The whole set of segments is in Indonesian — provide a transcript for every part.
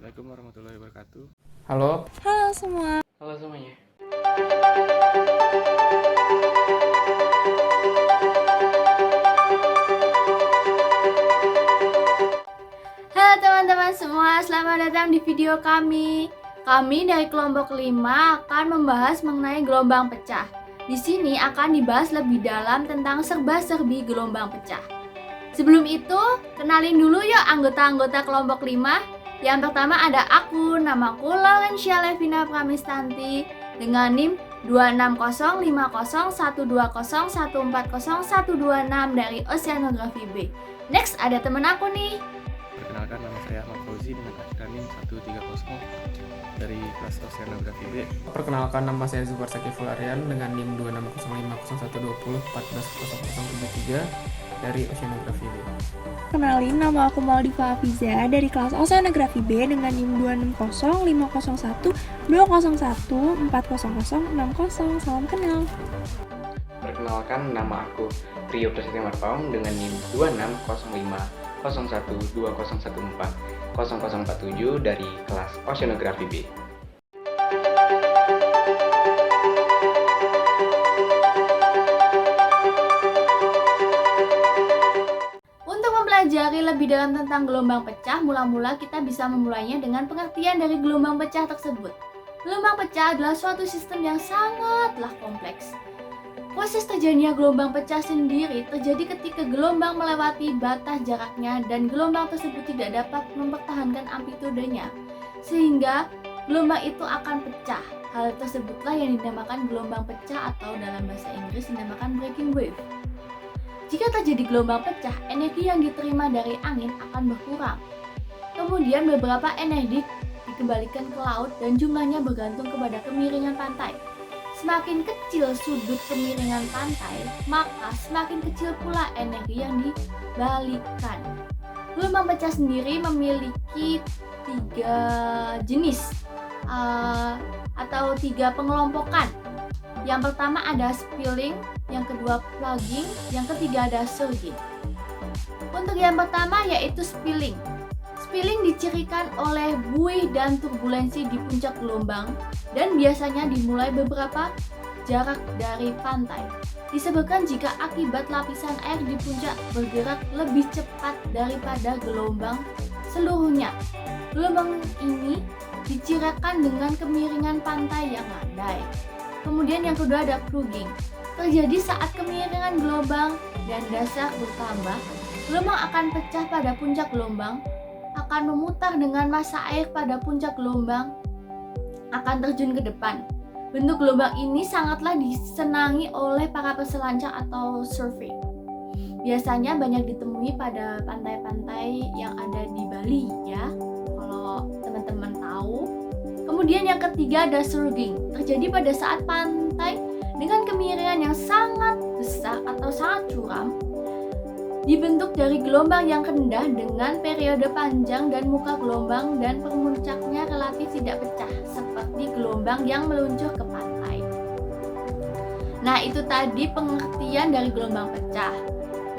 Assalamualaikum warahmatullahi wabarakatuh. Halo. Halo semua. Halo semuanya. Halo teman-teman semua, selamat datang di video kami. Kami dari kelompok 5 akan membahas mengenai gelombang pecah. Di sini akan dibahas lebih dalam tentang serba-serbi gelombang pecah. Sebelum itu, kenalin dulu yuk anggota-anggota kelompok 5. Yang pertama ada aku, namaku Laurencia Levina Pramistanti dengan NIM 26050120140140126 dari Oceanografi B. Next ada temen aku nih. Perkenalkan, nama saya Ahmad Fauzi dengan akronim 130 dari kelas Oceanografi B. Perkenalkan, nama saya Zubar Sakiful Aryan dengan NIM 260500120140073 dari Oceanografi B. Kenalin, nama aku Maldiva Afiza dari kelas Oceanografi B dengan NIM 260500120140060. Salam kenal. Perkenalkan, nama aku Rio Prasetya Marpaung dengan NIM 2605020140047 dari kelas Oceanografi B. Mempelajari lebih dalam tentang gelombang pecah, mula-mula kita bisa memulainya dengan pengertian dari gelombang pecah tersebut. Gelombang pecah adalah suatu sistem yang sangatlah kompleks. Proses terjadinya gelombang pecah sendiri terjadi ketika gelombang melewati batas jaraknya dan gelombang tersebut tidak dapat mempertahankan amplitudenya, sehingga gelombang itu akan pecah. Hal tersebutlah yang dinamakan gelombang pecah atau dalam bahasa Inggris dinamakan breaking wave. Jika terjadi gelombang pecah, energi yang diterima dari angin akan berkurang. Kemudian beberapa energi dikembalikan ke laut dan jumlahnya bergantung kepada kemiringan pantai. Semakin kecil sudut kemiringan pantai, maka semakin kecil pula energi yang dibalikkan. Gelombang pecah sendiri memiliki 3 jenis atau 3 pengelompokan. Yang pertama ada spilling, yang kedua plugging, yang ketiga ada surging. Untuk yang pertama yaitu spilling. Spilling dicirikan oleh buih dan turbulensi di puncak gelombang dan biasanya dimulai beberapa jarak dari pantai. Disebabkan jika akibat lapisan air di puncak bergerak lebih cepat daripada gelombang seluruhnya. Gelombang ini dicirikan dengan kemiringan pantai yang landai. Kemudian yang kedua ada plugging. Terjadi saat kemiringan gelombang dan dasar bertambah, gelombang akan pecah pada puncak gelombang, akan memutar dengan massa air pada puncak gelombang, akan terjun ke depan. Bentuk gelombang ini sangatlah disenangi oleh para peselancar atau surfing. Biasanya banyak ditemui pada pantai-pantai yang ada di Bali ya, kalau teman-teman tahu. Kemudian yang ketiga ada surging. Terjadi pada saat pantai dengan kemiringan yang sangat besar atau sangat curam, dibentuk dari gelombang yang rendah dengan periode panjang dan muka gelombang dan pemuncaknya relatif tidak pecah seperti gelombang yang meluncur ke pantai. Nah, itu tadi pengertian dari gelombang pecah.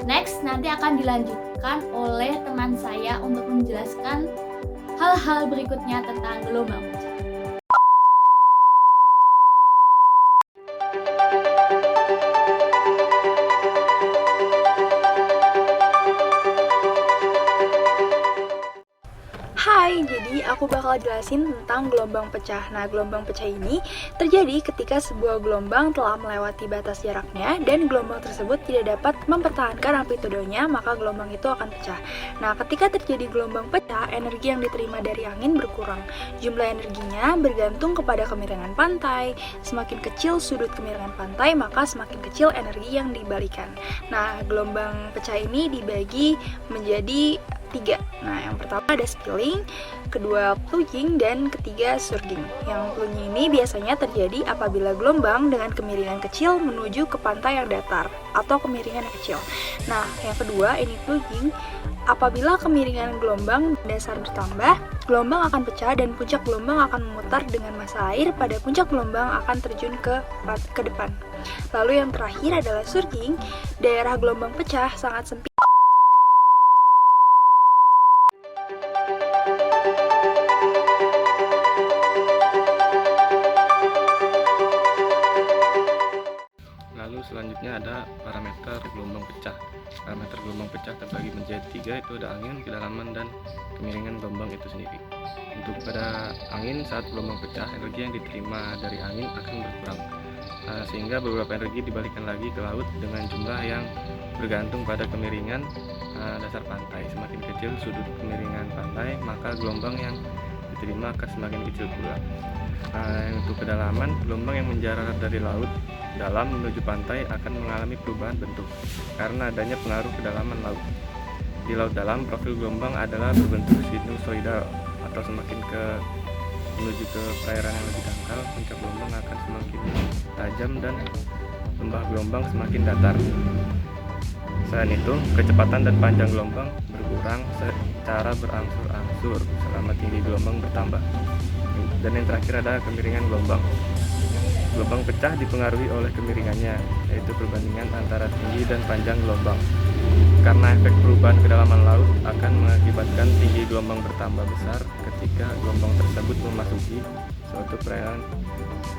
Next, nanti akan dilanjutkan oleh teman saya untuk menjelaskan hal-hal berikutnya tentang gelombang pecah. Hai, jadi aku bakal jelasin tentang gelombang pecah. Nah, gelombang pecah ini terjadi ketika sebuah gelombang telah melewati batas jaraknya dan gelombang tersebut tidak dapat mempertahankan amplitudenya, maka gelombang itu akan pecah. Nah, ketika terjadi gelombang pecah, energi yang diterima dari angin berkurang. Jumlah energinya bergantung kepada kemiringan pantai. Semakin kecil sudut kemiringan pantai, maka semakin kecil energi yang dibalikan. Nah, gelombang pecah ini dibagi menjadi 3. Nah, yang pertama ada spilling, kedua plugging, dan ketiga surging. Yang plugging ini biasanya terjadi apabila gelombang dengan kemiringan kecil menuju ke pantai yang datar atau kemiringan yang kecil. Nah, yang kedua ini plugging. Apabila kemiringan gelombang dasar bertambah, gelombang akan pecah dan puncak gelombang akan memutar dengan massa air pada puncak gelombang akan terjun ke depan. Lalu yang terakhir adalah surging. Daerah gelombang pecah sangat sempit. diameter gelombang pecah terbagi menjadi 3, itu ada angin, kedalaman, dan kemiringan gelombang itu sendiri. Untuk pada angin, saat gelombang pecah, energi yang diterima dari angin akan berkurang, sehingga beberapa energi dibalikan lagi ke laut dengan jumlah yang bergantung pada kemiringan dasar pantai. Semakin kecil sudut kemiringan pantai, maka gelombang yang diterima akan semakin kecil pula. Untuk kedalaman, gelombang yang menjalar dari laut dalam menuju pantai akan mengalami perubahan bentuk karena adanya pengaruh kedalaman laut. Di laut dalam, profil gelombang adalah berbentuk sinusoidal atau semakin menuju ke perairan yang lebih dangkal, puncak gelombang akan semakin tajam dan lembah gelombang semakin datar. Selain itu, kecepatan dan panjang gelombang berkurang secara berangsur-angsur selama tinggi gelombang bertambah. Dan yang terakhir ada kemiringan gelombang. Gelombang pecah dipengaruhi oleh kemiringannya, yaitu perbandingan antara tinggi dan panjang gelombang. Karena efek perubahan kedalaman laut akan mengakibatkan tinggi gelombang bertambah besar ketika gelombang tersebut memasuki suatu perairan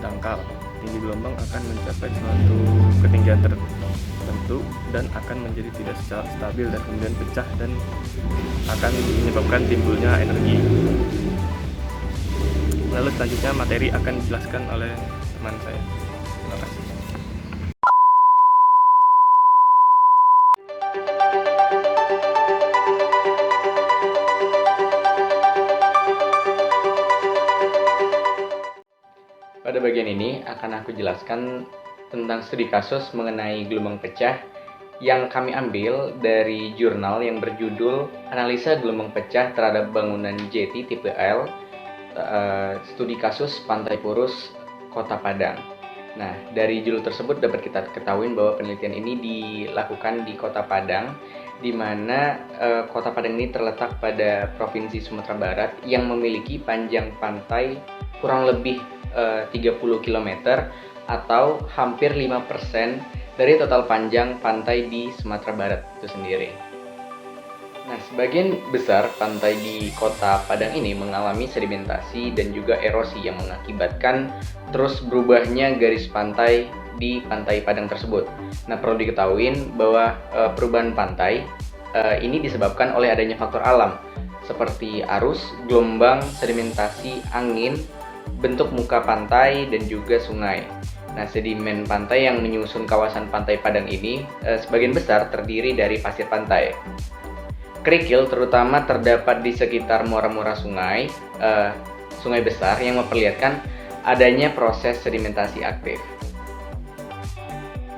dangkal. Tinggi gelombang akan mencapai suatu ketinggian tertentu dan akan menjadi tidak stabil dan kemudian pecah dan akan menyebabkan timbulnya energi. Lalu selanjutnya materi akan dijelaskan oleh teman saya. Terima kasih. Pada bagian ini akan aku jelaskan tentang studi kasus mengenai gelombang pecah yang kami ambil dari jurnal yang berjudul Analisa Gelombang Pecah Terhadap Bangunan Jetty Tipe L, Studi Kasus Pantai Purus, Kota Padang. Nah, dari judul tersebut dapat kita ketahui bahwa penelitian ini dilakukan di Kota Padang, di mana Kota Padang ini terletak pada Provinsi Sumatera Barat yang memiliki panjang pantai kurang lebih 30 km atau hampir 5% dari total panjang pantai di Sumatera Barat itu sendiri. Nah, sebagian besar pantai di Kota Padang ini mengalami sedimentasi dan juga erosi yang mengakibatkan terus berubahnya garis pantai di Pantai Padang tersebut. Nah, perlu diketahui bahwa perubahan pantai ini disebabkan oleh adanya faktor alam seperti arus, gelombang, sedimentasi, angin, bentuk muka pantai, dan juga sungai. Nah, sedimen pantai yang menyusun kawasan Pantai Padang ini sebagian besar terdiri dari pasir pantai. Kerikil terutama terdapat di sekitar muara-muara sungai, sungai besar yang memperlihatkan adanya proses sedimentasi aktif.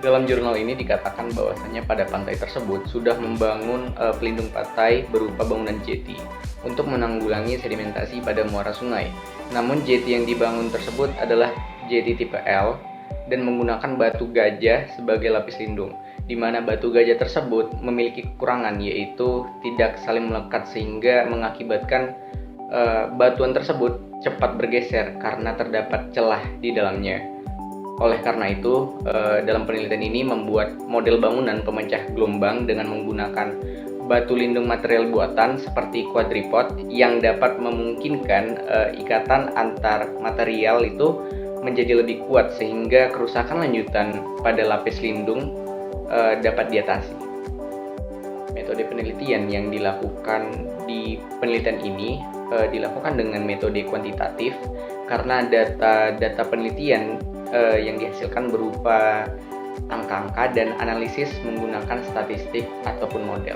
Dalam jurnal ini dikatakan bahwasanya pada pantai tersebut sudah membangun pelindung pantai berupa bangunan jetty untuk menanggulangi sedimentasi pada muara sungai. Namun jetty yang dibangun tersebut adalah jetty tipe L dan menggunakan batu gajah sebagai lapis lindung, di mana batu gajah tersebut memiliki kekurangan, yaitu tidak saling melekat sehingga mengakibatkan batuan tersebut cepat bergeser karena terdapat celah di dalamnya. Oleh karena itu, dalam penelitian ini membuat model bangunan pemecah gelombang dengan menggunakan batu lindung material buatan seperti quadripod yang dapat memungkinkan ikatan antar material itu menjadi lebih kuat sehingga kerusakan lanjutan pada lapis lindung dapat diatasi. Metode penelitian yang dilakukan di penelitian ini dilakukan dengan metode kuantitatif karena data penelitian yang dihasilkan berupa angka-angka dan analisis menggunakan statistik ataupun model.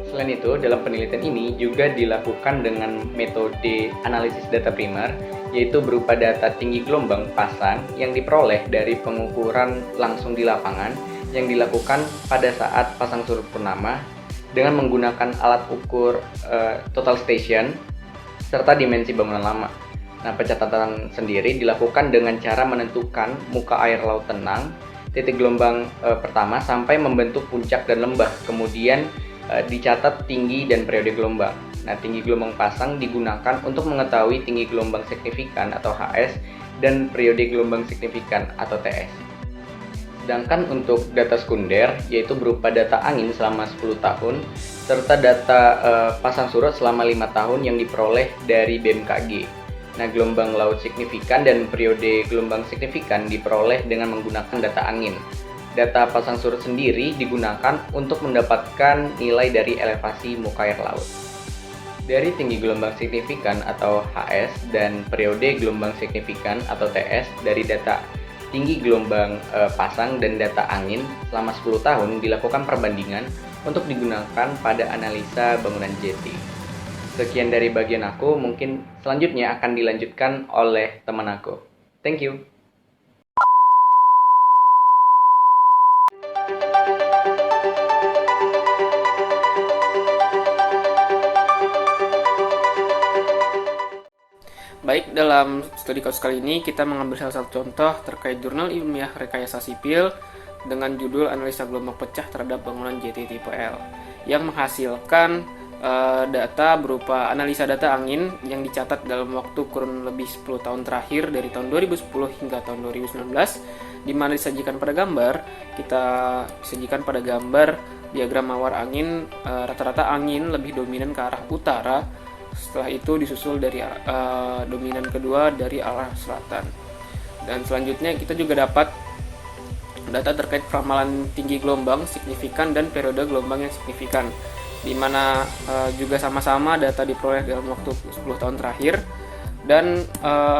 Selain itu, dalam penelitian ini juga dilakukan dengan metode analisis data primer, yaitu berupa data tinggi gelombang pasang yang diperoleh dari pengukuran langsung di lapangan yang dilakukan pada saat pasang surut purnama dengan menggunakan alat ukur total station serta dimensi bangunan lama. Nah, pencatatan sendiri dilakukan dengan cara menentukan muka air laut tenang, titik gelombang pertama sampai membentuk puncak dan lembah, kemudian dicatat tinggi dan periode gelombang. Nah, tinggi gelombang pasang digunakan untuk mengetahui tinggi gelombang signifikan atau HS dan periode gelombang signifikan atau TS. Sedangkan untuk data sekunder, yaitu berupa data angin selama 10 tahun, serta data pasang surut selama 5 tahun yang diperoleh dari BMKG. Nah, gelombang laut signifikan dan periode gelombang signifikan diperoleh dengan menggunakan data angin. Data pasang surut sendiri digunakan untuk mendapatkan nilai dari elevasi muka air laut. Dari tinggi gelombang signifikan atau HS dan periode gelombang signifikan atau TS dari data tinggi gelombang pasang dan data angin selama 10 tahun dilakukan perbandingan untuk digunakan pada analisa bangunan jeti. Sekian dari bagian aku, mungkin selanjutnya akan dilanjutkan oleh teman aku. Thank you. Baik, dalam studi kasus kali ini kita mengambil salah satu contoh terkait jurnal ilmiah rekayasa sipil dengan judul Analisa Gelombang Pecah terhadap Bangunan JT Tipe L yang menghasilkan data berupa analisa data angin yang dicatat dalam waktu kurun lebih 10 tahun terakhir dari tahun 2010 hingga tahun 2019, di mana disajikan pada gambar diagram mawar angin. Rata-rata angin lebih dominan ke arah utara, setelah itu disusul dari dominan kedua dari arah selatan. Dan selanjutnya kita juga dapat data terkait peramalan tinggi gelombang signifikan dan periode gelombang yang signifikan, di mana juga sama-sama data diperoleh dalam waktu 10 tahun terakhir. Dan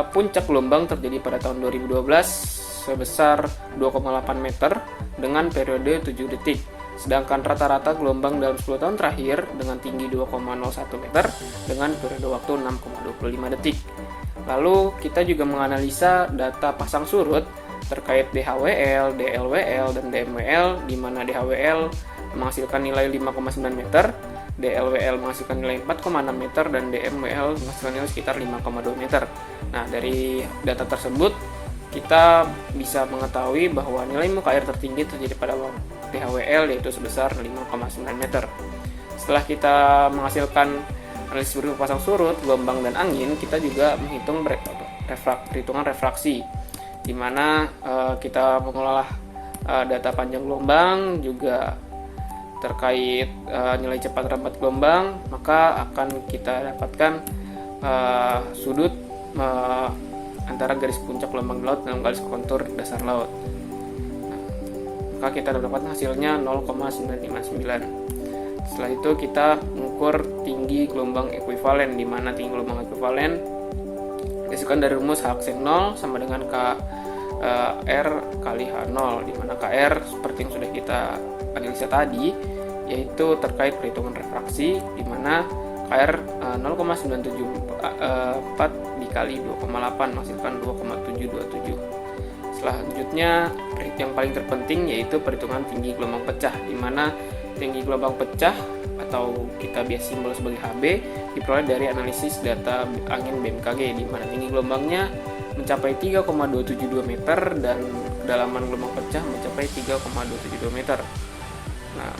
puncak gelombang terjadi pada tahun 2012 sebesar 2,8 meter dengan periode 7 detik. Sedangkan rata-rata gelombang dalam 10 tahun terakhir dengan tinggi 2,01 meter dengan periode waktu 6,25 detik. Lalu kita juga menganalisa data pasang surut terkait DHWL, DLWL, dan DMWL, di mana DHWL menghasilkan nilai 5,9 meter, DLWL menghasilkan nilai 4,6 meter, dan DMWL menghasilkan nilai sekitar 5,2 meter. Nah, dari data tersebut kita bisa mengetahui bahwa nilai muka air tertinggi terjadi pada DHWL yaitu sebesar 5,9 meter. Setelah kita menghasilkan analisis berupa pasang surut, gelombang, dan angin, kita juga menghitung perhitungan refraksi, di mana kita mengolah data panjang gelombang juga terkait nilai cepat rambat gelombang, maka akan kita dapatkan sudut antara garis puncak gelombang laut dan garis kontur dasar laut. Maka kita dapat hasilnya 0,959. Setelah itu kita mengukur tinggi gelombang ekuivalen, di mana tinggi gelombang ekuivalen dihasilkan dari rumus H-0 sama dengan KR kali H0, di mana KR seperti yang sudah kita analisa tadi, yaitu terkait perhitungan refraksi, di mana KR 0,974 dikali 2,8 menghasilkan 2,727. Selanjutnya yang paling terpenting yaitu perhitungan tinggi gelombang pecah, di mana tinggi gelombang pecah atau kita biasa simbol sebagai HB diperoleh dari analisis data angin BMKG, di mana tinggi gelombangnya mencapai 3,272 meter dan kedalaman gelombang pecah mencapai 3,272 meter. Nah,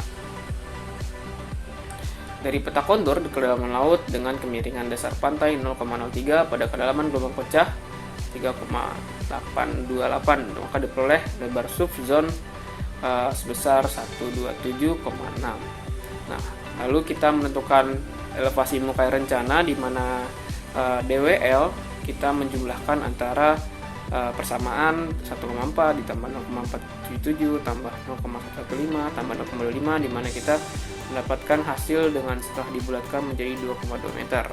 dari peta kontur di kedalaman laut dengan kemiringan dasar pantai 0,03 pada kedalaman gelombang pecah 3,828, maka diperoleh lebar subzone sebesar 127,6. Nah, lalu kita menentukan elevasi muka air rencana, di mana DWL kita menjumlahkan antara persamaan 1,4 ditambah 0,477 tambah 0,115 tambah 0,25, di mana kita mendapatkan hasil dengan setelah dibulatkan menjadi 2,2 meter.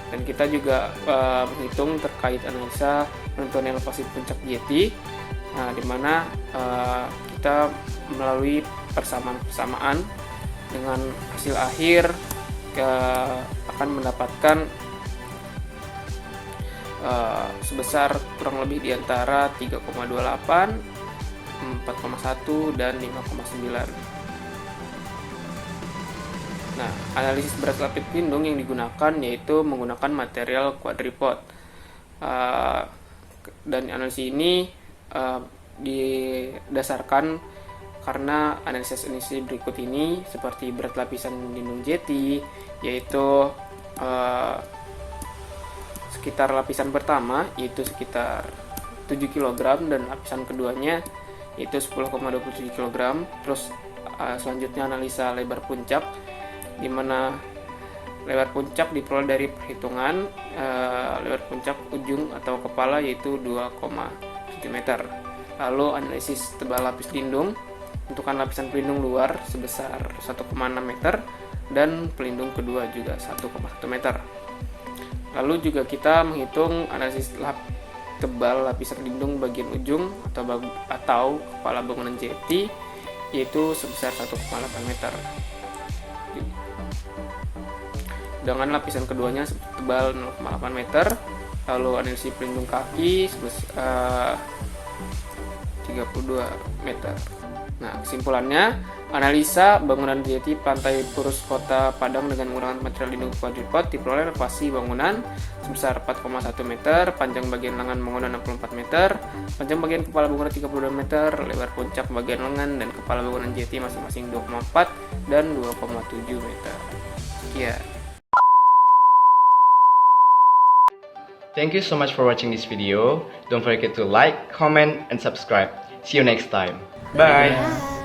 Dan kita juga menghitung terkait analisa penentuan elevasi puncak JT, di mana kita melalui persamaan dengan hasil akhir akan mendapatkan sebesar kurang lebih di antara 3,28, 4,1, dan 5,9. Nah, analisis berat lapis pelindung yang digunakan yaitu menggunakan material quadripod. Dan analisis ini didasarkan karena analisis berikut ini seperti berat lapisan lindung jeti, yaitu sekitar lapisan pertama yaitu sekitar 7 kg dan lapisan keduanya yaitu 10,27 kg. Terus selanjutnya analisa lebar puncak, di mana lebar puncak diperoleh dari perhitungan lebar puncak ujung atau kepala yaitu 2,7 meter. Lalu analisis tebal lapis lindung tentukan lapisan pelindung luar sebesar 1,6 meter dan pelindung kedua juga 1,1 meter. Lalu juga kita menghitung analisis tebal lapisan pelindung bagian ujung atau kepala bangunan jeti, yaitu sebesar 1,8 meter. Dengan lapisan keduanya tebal 0,8 meter. Lalu analisis pelindung kaki sebesar 32 meter. Nah, kesimpulannya, analisa bangunan jeti pantai Purus Kota Padang dengan menggunakan material lindung quadripod diperoleh elevasi bangunan sebesar 4,1 meter, panjang bagian lengan bangunan 64 meter, panjang bagian kepala bangunan 32 meter, lebar puncak bagian lengan dan kepala bangunan jeti masing-masing 2,4 dan 2,7 meter. Sekian. Thank you so much for watching this video. Don't forget to like, comment, and subscribe. See you next time. Bye! Bye.